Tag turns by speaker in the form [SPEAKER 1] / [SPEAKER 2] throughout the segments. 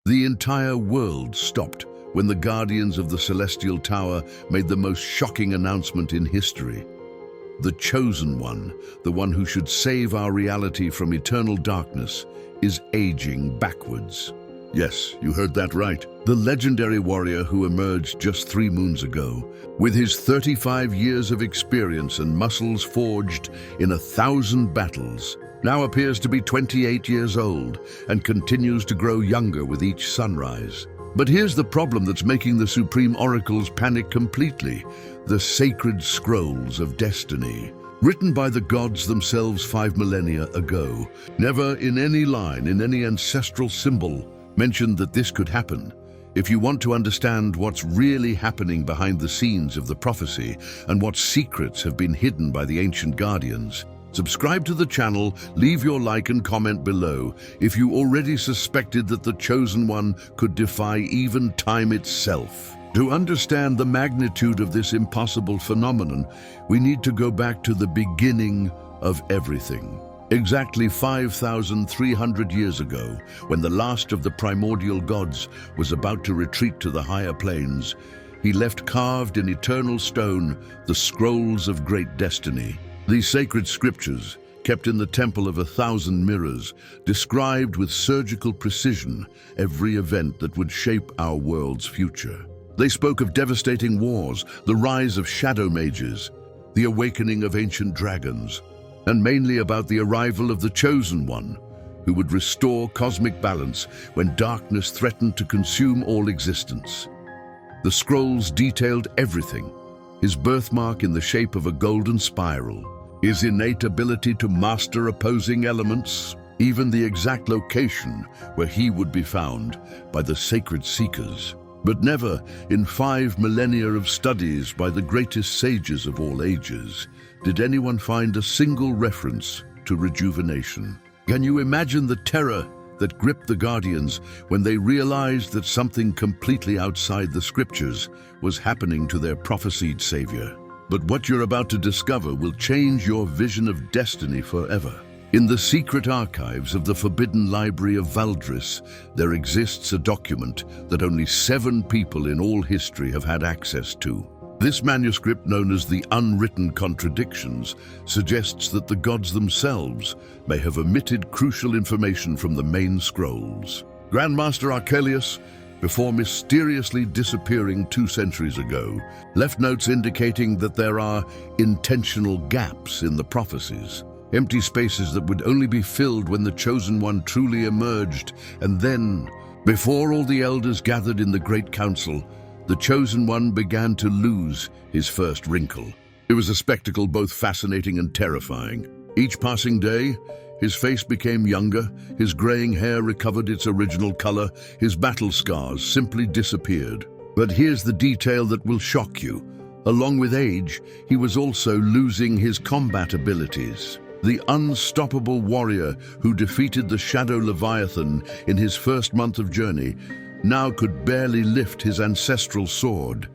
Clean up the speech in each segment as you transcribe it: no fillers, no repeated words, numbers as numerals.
[SPEAKER 1] The entire world stopped when the guardians of the Celestial Tower made the most shocking announcement in history. The Chosen One, the one who should save our reality from eternal darkness, is aging backwards. Yes, you heard that right. The legendary warrior who emerged just 3 moons ago, with his 35 years of experience and muscles forged in 1,000 battles, now appears to be 28 years old and continues to grow younger with each sunrise. But here's the problem that's making the Supreme Oracles panic completely: the sacred scrolls of destiny. Written by the gods themselves 5 millennia ago, never in any line, in any ancestral symbol, mentioned that this could happen. If you want to understand what's really happening behind the scenes of the prophecy and what secrets have been hidden by the ancient guardians, subscribe to the channel, leave your like and comment below if you already suspected that the Chosen One could defy even time itself. To understand the magnitude of this impossible phenomenon, we need to go back to the beginning of everything. Exactly 5,300 years ago, when the last of the primordial gods was about to retreat to the higher planes, he left carved in eternal stone the scrolls of great destiny. These sacred scriptures, kept in the temple of 1,000 mirrors, described with surgical precision every event that would shape our world's future. They spoke of devastating wars, the rise of shadow mages, the awakening of ancient dragons, and mainly about the arrival of the Chosen One, who would restore cosmic balance when darkness threatened to consume all existence. The scrolls detailed everything: his birthmark in the shape of a golden spiral, his innate ability to master opposing elements, even the exact location where he would be found by the sacred seekers. But never, in 5 millennia of studies by the greatest sages of all ages, did anyone find a single reference to rejuvenation. Can you imagine the terror that gripped the Guardians when they realized that something completely outside the scriptures was happening to their prophesied savior? But what you're about to discover will change your vision of destiny forever. In the secret archives of the Forbidden Library of Valdris, there exists a document that only 7 people in all history have had access to. This manuscript, known as the Unwritten Contradictions, suggests that the gods themselves may have omitted crucial information from the main scrolls. Grandmaster Archelaus, before mysteriously disappearing 2 centuries ago, left notes indicating that there are intentional gaps in the prophecies. Empty spaces that would only be filled when the Chosen One truly emerged. And then, before all the elders gathered in the Great Council, the Chosen One began to lose his first wrinkle. It was a spectacle both fascinating and terrifying. Each passing day, his face became younger, his graying hair recovered its original color, his battle scars simply disappeared. But here's the detail that will shock you. Along with age, he was also losing his combat abilities. The unstoppable warrior who defeated the Shadow Leviathan in his first month of journey now could barely lift his ancestral sword.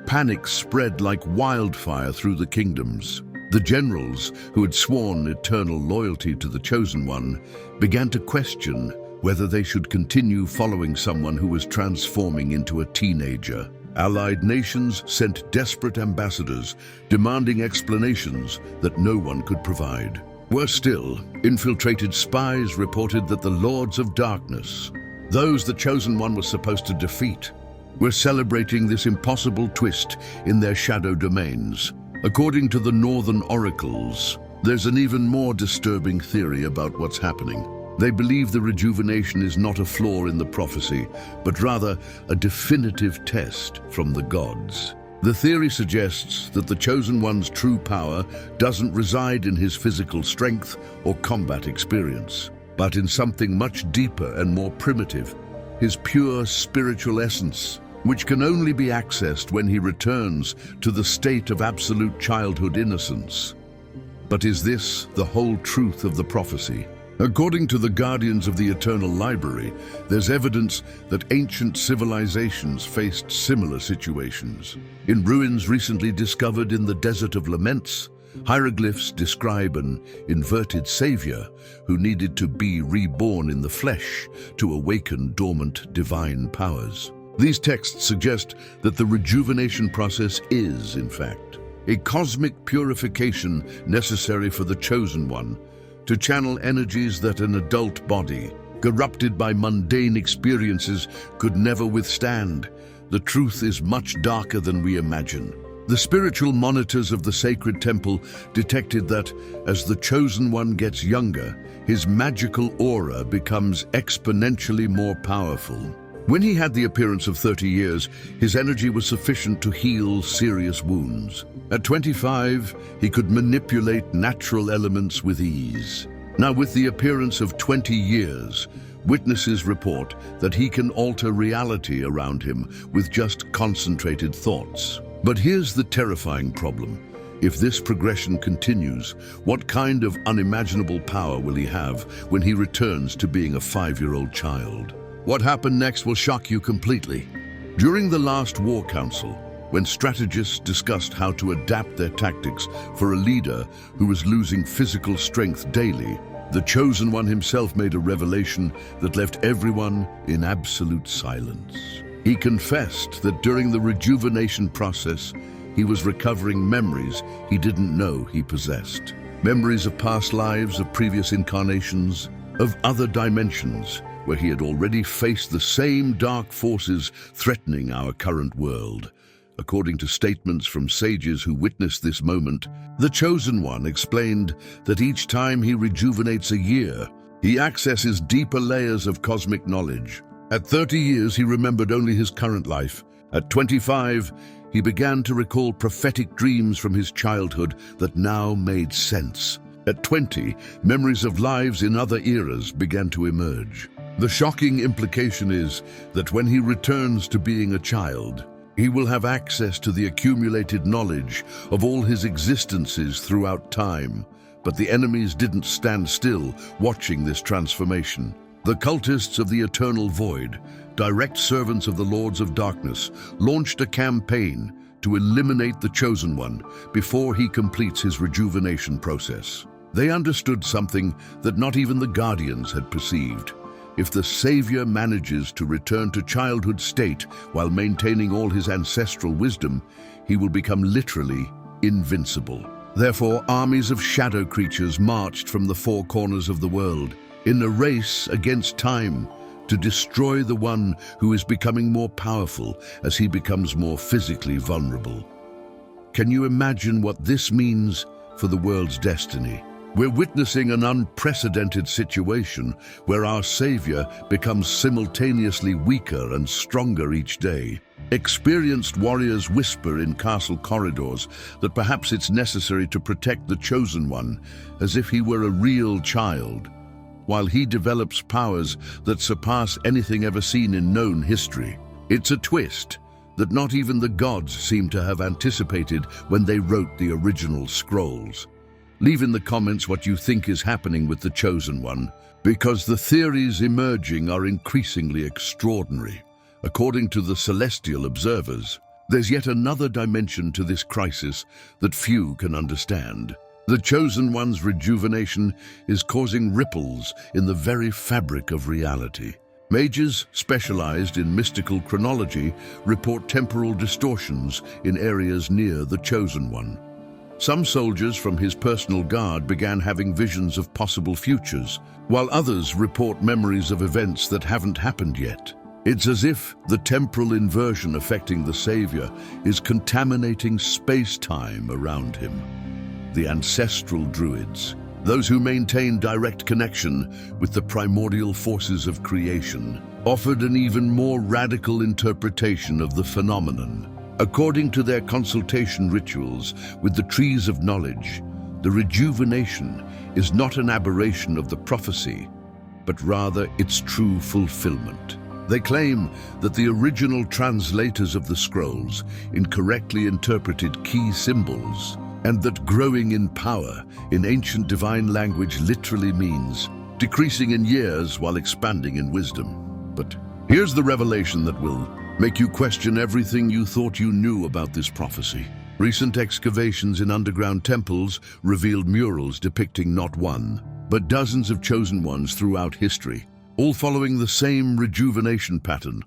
[SPEAKER 1] Panic spread like wildfire through the kingdoms. The generals, who had sworn eternal loyalty to the Chosen One, began to question whether they should continue following someone who was transforming into a teenager. Allied nations sent desperate ambassadors, demanding explanations that no one could provide. Worse still, infiltrated spies reported that the Lords of Darkness, those the Chosen One was supposed to defeat, were celebrating this impossible twist in their shadow domains. According to the Northern Oracles, there's an even more disturbing theory about what's happening. They believe the rejuvenation is not a flaw in the prophecy, but rather a definitive test from the gods. The theory suggests that the Chosen One's true power doesn't reside in his physical strength or combat experience, but in something much deeper and more primitive, his pure spiritual essence, which can only be accessed when he returns to the state of absolute childhood innocence. But is this the whole truth of the prophecy? According to the Guardians of the Eternal Library, there's evidence that ancient civilizations faced similar situations. In ruins recently discovered in the Desert of Laments, Hieroglyphs describe an inverted savior who needed to be reborn in the flesh to awaken dormant divine powers. These texts suggest that the rejuvenation process is, in fact, a cosmic purification necessary for the chosen one to channel energies that an adult body, corrupted by mundane experiences, could never withstand. The truth is much darker than we imagine. The spiritual monitors of the sacred temple detected that, as the chosen one gets younger, his magical aura becomes exponentially more powerful. When he had the appearance of 30 years, his energy was sufficient to heal serious wounds. At 25, he could manipulate natural elements with ease. Now, with the appearance of 20 years, witnesses report that he can alter reality around him with just concentrated thoughts. But here's the terrifying problem. If this progression continues, what kind of unimaginable power will he have when he returns to being a 5-year-old child? What happened next will shock you completely. During the last war council, when strategists discussed how to adapt their tactics for a leader who was losing physical strength daily, the chosen one himself made a revelation that left everyone in absolute silence. He confessed that during the rejuvenation process, he was recovering memories he didn't know he possessed. Memories of past lives, of previous incarnations, of other dimensions, where he had already faced the same dark forces threatening our current world. According to statements from sages who witnessed this moment, the Chosen One explained that each time he rejuvenates a year, he accesses deeper layers of cosmic knowledge. At 30 years, he remembered only his current life. At 25, he began to recall prophetic dreams from his childhood that now made sense. At 20, memories of lives in other eras began to emerge. The shocking implication is that when he returns to being a child, he will have access to the accumulated knowledge of all his existences throughout time. But the enemies didn't stand still watching this transformation. The cultists of the Eternal Void, direct servants of the Lords of Darkness, launched a campaign to eliminate the Chosen One before he completes his rejuvenation process. They understood something that not even the Guardians had perceived. If the Savior manages to return to childhood state while maintaining all his ancestral wisdom, he will become literally invincible. Therefore, armies of shadow creatures marched from the four corners of the world in a race against time to destroy the one who is becoming more powerful as he becomes more physically vulnerable. Can you imagine what this means for the world's destiny? We're witnessing an unprecedented situation where our Savior becomes simultaneously weaker and stronger each day. Experienced warriors whisper in castle corridors that perhaps it's necessary to protect the Chosen One as if he were a real child, while he develops powers that surpass anything ever seen in known history. It's a twist that not even the gods seem to have anticipated when they wrote the original scrolls. Leave in the comments what you think is happening with the Chosen One, because the theories emerging are increasingly extraordinary. According to the celestial observers, there's yet another dimension to this crisis that few can understand. The Chosen One's rejuvenation is causing ripples in the very fabric of reality. Mages specialized in mystical chronology report temporal distortions in areas near the Chosen One. Some soldiers from his personal guard began having visions of possible futures, while others report memories of events that haven't happened yet. It's as if the temporal inversion affecting the Savior is contaminating space-time around him. The ancestral druids, those who maintain direct connection with the primordial forces of creation, offered an even more radical interpretation of the phenomenon. According to their consultation rituals with the trees of knowledge, the rejuvenation is not an aberration of the prophecy, but rather its true fulfillment. They claim that the original translators of the scrolls incorrectly interpreted key symbols, and that growing in power in ancient divine language literally means decreasing in years while expanding in wisdom. But here's the revelation that will make you question everything you thought you knew about this prophecy. Recent excavations in underground temples revealed murals depicting not one, but dozens of chosen ones throughout history, all following the same rejuvenation pattern,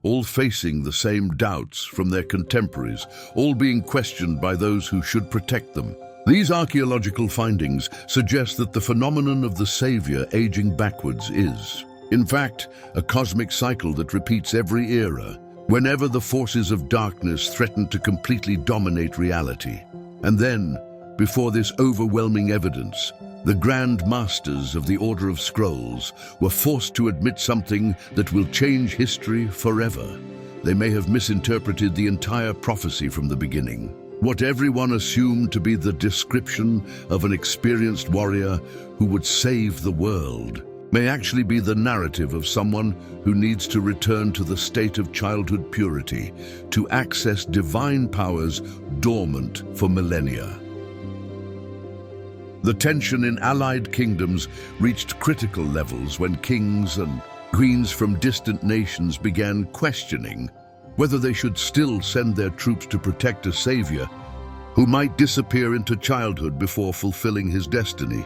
[SPEAKER 1] all facing the same doubts from their contemporaries, all being questioned by those who should protect them. These archaeological findings suggest that the phenomenon of the Savior aging backwards is, in fact, a cosmic cycle that repeats every era, whenever the forces of darkness threaten to completely dominate reality. And then, before this overwhelming evidence, the Grand Masters of the Order of Scrolls were forced to admit something that will change history forever. They may have misinterpreted the entire prophecy from the beginning. What everyone assumed to be the description of an experienced warrior who would save the world may actually be the narrative of someone who needs to return to the state of childhood purity to access divine powers dormant for millennia. The tension in allied kingdoms reached critical levels when kings and queens from distant nations began questioning whether they should still send their troops to protect a savior who might disappear into childhood before fulfilling his destiny.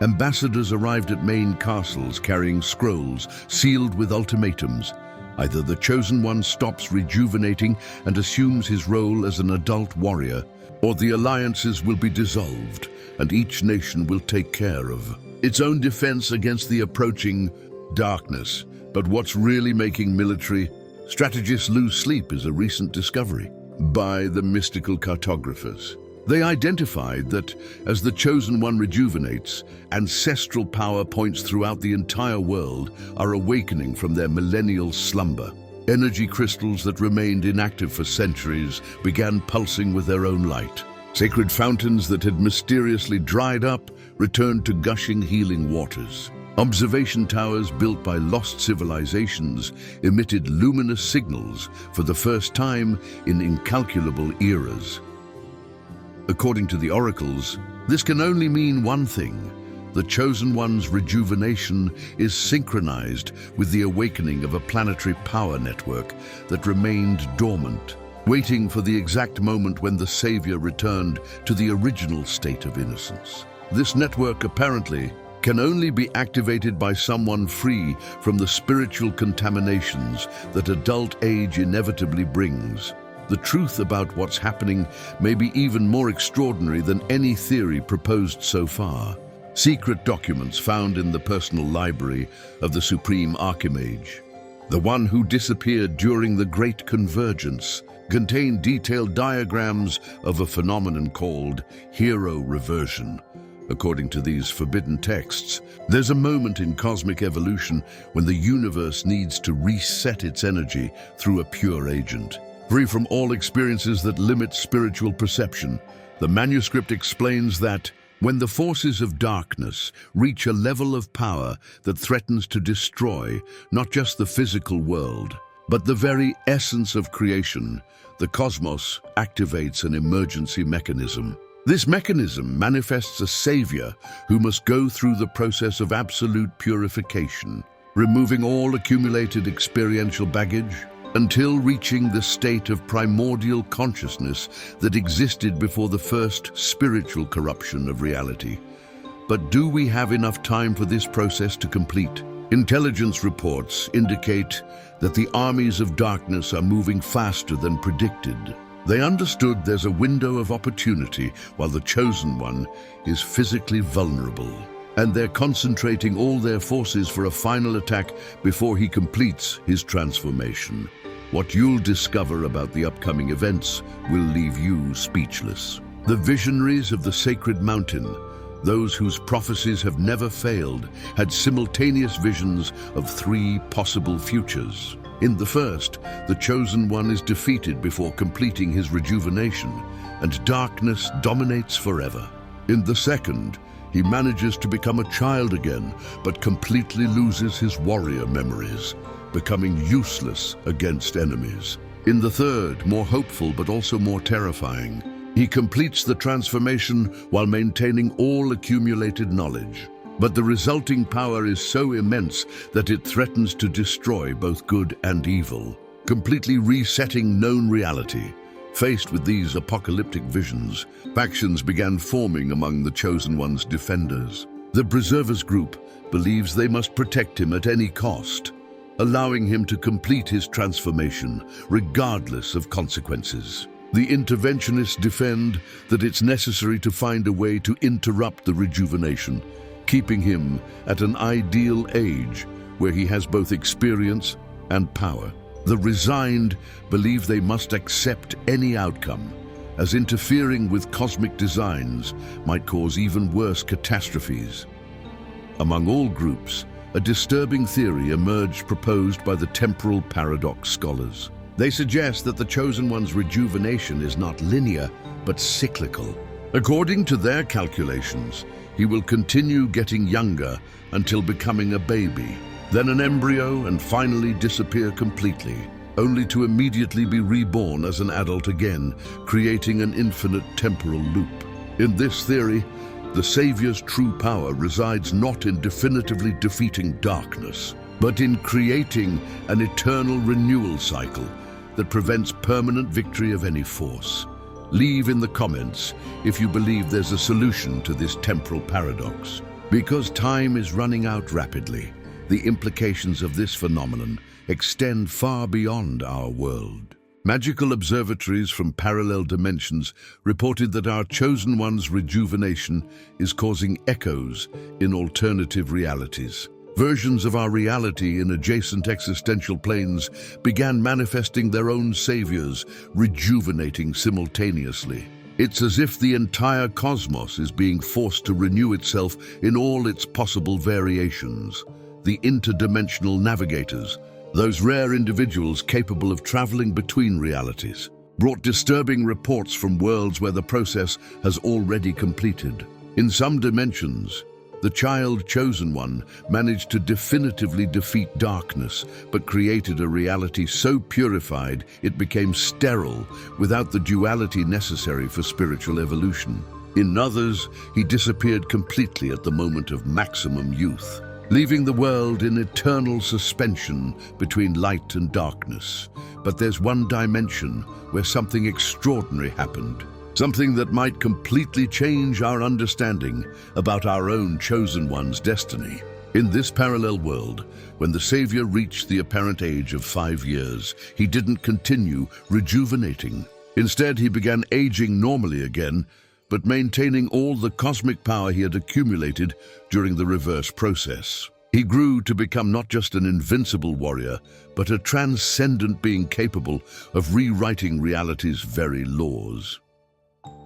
[SPEAKER 1] Ambassadors arrived at main castles carrying scrolls sealed with ultimatums. Either the chosen one stops rejuvenating and assumes his role as an adult warrior, or the alliances will be dissolved and each nation will take care of its own defense against the approaching darkness. But what's really making military strategists lose sleep is a recent discovery by the mystical cartographers. They identified that as the chosen one rejuvenates, ancestral power points throughout the entire world are awakening from their millennial slumber. Energy crystals that remained inactive for centuries began pulsing with their own light. Sacred fountains that had mysteriously dried up returned to gushing healing waters. Observation towers built by lost civilizations emitted luminous signals for the first time in incalculable eras. According to the oracles, this can only mean one thing. The Chosen One's rejuvenation is synchronized with the awakening of a planetary power network that remained dormant, waiting for the exact moment when the Savior returned to the original state of innocence. This network apparently can only be activated by someone free from the spiritual contaminations that adult age inevitably brings. The truth about what's happening may be even more extraordinary than any theory proposed so far. Secret documents found in the personal library of the Supreme Archimage, the one who disappeared during the Great Convergence, contain detailed diagrams of a phenomenon called hero reversion. According to these forbidden texts, there's a moment in cosmic evolution when the universe needs to reset its energy through a pure agent. Free from all experiences that limit spiritual perception, the manuscript explains that when the forces of darkness reach a level of power that threatens to destroy not just the physical world, but the very essence of creation, the cosmos activates an emergency mechanism. This mechanism manifests a savior who must go through the process of absolute purification, removing all accumulated experiential baggage until reaching the state of primordial consciousness that existed before the first spiritual corruption of reality. But do we have enough time for this process to complete? Intelligence reports indicate that the armies of darkness are moving faster than predicted. They understood there's a window of opportunity while the Chosen One is physically vulnerable, and they're concentrating all their forces for a final attack before he completes his transformation. What you'll discover about the upcoming events will leave you speechless. The visionaries of the sacred mountain, those whose prophecies have never failed, had simultaneous visions of three possible futures. In the first, the Chosen One is defeated before completing his rejuvenation, and darkness dominates forever. In the second, he manages to become a child again, but completely loses his warrior memories, becoming useless against enemies. In the third, more hopeful but also more terrifying, he completes the transformation while maintaining all accumulated knowledge. But the resulting power is so immense that it threatens to destroy both good and evil, completely resetting known reality. Faced with these apocalyptic visions, factions began forming among the Chosen One's defenders. The Preservers group believes they must protect him at any cost, allowing him to complete his transformation regardless of consequences. The Interventionists defend that it's necessary to find a way to interrupt the rejuvenation, keeping him at an ideal age where he has both experience and power. The Resigned believe they must accept any outcome, as interfering with cosmic designs might cause even worse catastrophes. Among all groups, a disturbing theory emerged proposed by the temporal paradox scholars. They suggest that the Chosen One's rejuvenation is not linear, but cyclical. According to their calculations, he will continue getting younger until becoming a baby, then an embryo, and finally disappear completely, only to immediately be reborn as an adult again, creating an infinite temporal loop. In this theory, the Savior's true power resides not in definitively defeating darkness, but in creating an eternal renewal cycle that prevents permanent victory of any force. Leave in the comments if you believe there's a solution to this temporal paradox. Because time is running out rapidly, the implications of this phenomenon extend far beyond our world. Magical observatories from parallel dimensions reported that our Chosen One's rejuvenation is causing echoes in alternative realities. Versions of our reality in adjacent existential planes began manifesting their own saviors, rejuvenating simultaneously. It's as if the entire cosmos is being forced to renew itself in all its possible variations. The interdimensional navigators, those rare individuals capable of traveling between realities, brought disturbing reports from worlds where the process has already completed. In some dimensions, the child Chosen One managed to definitively defeat darkness, but created a reality so purified it became sterile without the duality necessary for spiritual evolution. In others, he disappeared completely at the moment of maximum youth, leaving the world in eternal suspension between light and darkness. But there's one dimension where something extraordinary happened. Something that might completely change our understanding about our own Chosen One's destiny. In this parallel world, when the Savior reached the apparent age of 5 years, he didn't continue rejuvenating. Instead, he began aging normally again, but maintaining all the cosmic power he had accumulated during the reverse process. He grew to become not just an invincible warrior, but a transcendent being capable of rewriting reality's very laws.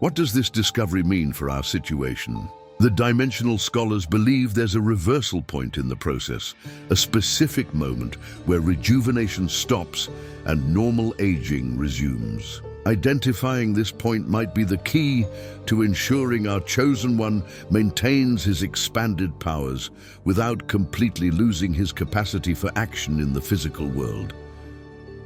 [SPEAKER 1] What does this discovery mean for our situation? The dimensional scholars believe there's a reversal point in the process, a specific moment where rejuvenation stops and normal aging resumes. Identifying this point might be the key to ensuring our Chosen One maintains his expanded powers without completely losing his capacity for action in the physical world.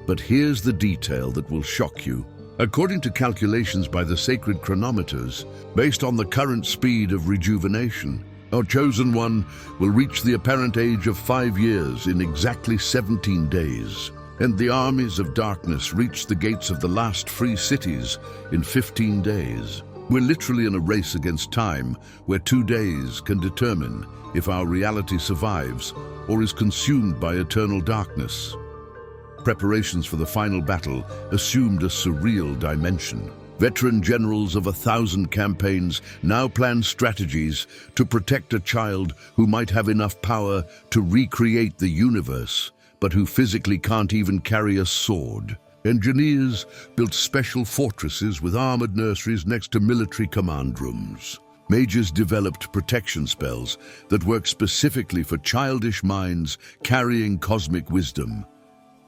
[SPEAKER 1] But here's the detail that will shock you. According to calculations by the sacred chronometers, based on the current speed of rejuvenation, our Chosen One will reach the apparent age of 5 years in exactly 17 days. And the armies of darkness reach the gates of the last free cities in 15 days. We're literally in a race against time, where 2 days can determine if our reality survives or is consumed by eternal darkness. Preparations for the final battle assumed a surreal dimension. Veteran generals of 1,000 campaigns now plan strategies to protect a child who might have enough power to recreate the universe, but who physically can't even carry a sword. Engineers built special fortresses with armored nurseries next to military command rooms. Mages developed protection spells that work specifically for childish minds carrying cosmic wisdom.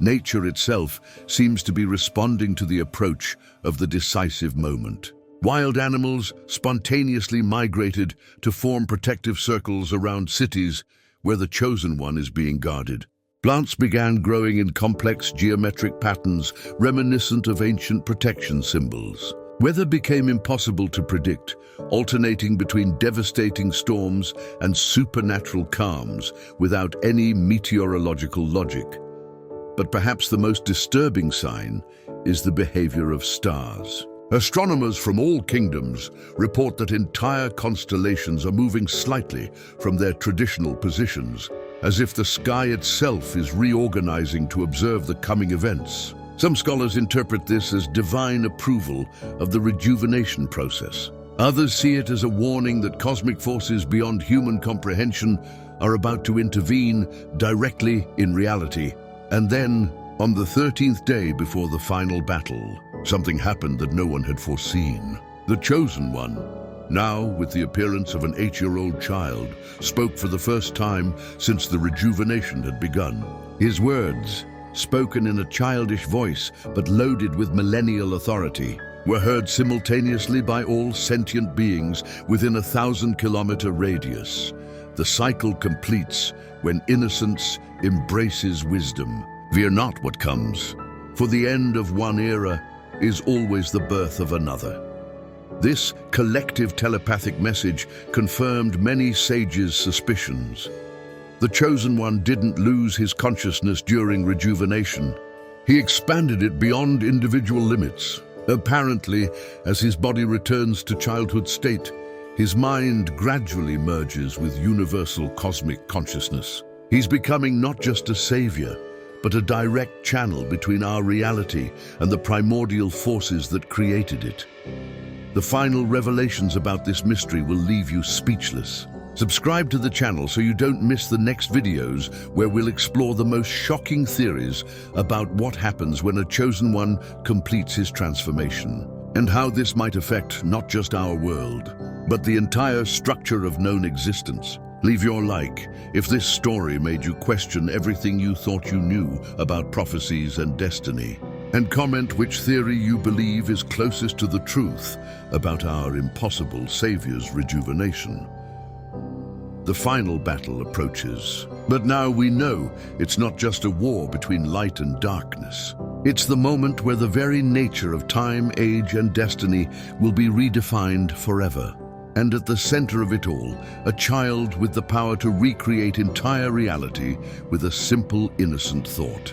[SPEAKER 1] Nature itself seems to be responding to the approach of the decisive moment. Wild animals spontaneously migrated to form protective circles around cities where the Chosen One is being guarded. Plants began growing in complex geometric patterns reminiscent of ancient protection symbols. Weather became impossible to predict, alternating between devastating storms and supernatural calms without any meteorological logic. But perhaps the most disturbing sign is the behavior of stars. Astronomers from all kingdoms report that entire constellations are moving slightly from their traditional positions, as if the sky itself is reorganizing to observe the coming events. Some scholars interpret this as divine approval of the rejuvenation process. Others see it as a warning that cosmic forces beyond human comprehension are about to intervene directly in reality. And then, on the 13th day before the final battle, something happened that no one had foreseen. The Chosen One, now with the appearance of an 8-year-old child, spoke for the first time since the rejuvenation had begun. His words, spoken in a childish voice but loaded with millennial authority, were heard simultaneously by all sentient beings within a 1,000-kilometer radius. The cycle completes when innocence embraces wisdom. Fear not what comes, for the end of one era is always the birth of another. This collective telepathic message confirmed many sages' suspicions. The Chosen One didn't lose his consciousness during rejuvenation. He expanded it beyond individual limits. Apparently, as his body returns to childhood state, his mind gradually merges with universal cosmic consciousness. He's becoming not just a savior, but a direct channel between our reality and the primordial forces that created it. The final revelations about this mystery will leave you speechless. Subscribe to the channel so you don't miss the next videos where we'll explore the most shocking theories about what happens when a Chosen One completes his transformation, and how this might affect not just our world, but the entire structure of known existence. Leave your like if this story made you question everything you thought you knew about prophecies and destiny. And comment which theory you believe is closest to the truth about our impossible Savior's rejuvenation. The final battle approaches. But now we know it's not just a war between light and darkness. It's the moment where the very nature of time, age, and destiny will be redefined forever. And at the center of it all, a child with the power to recreate entire reality with a simple, innocent thought.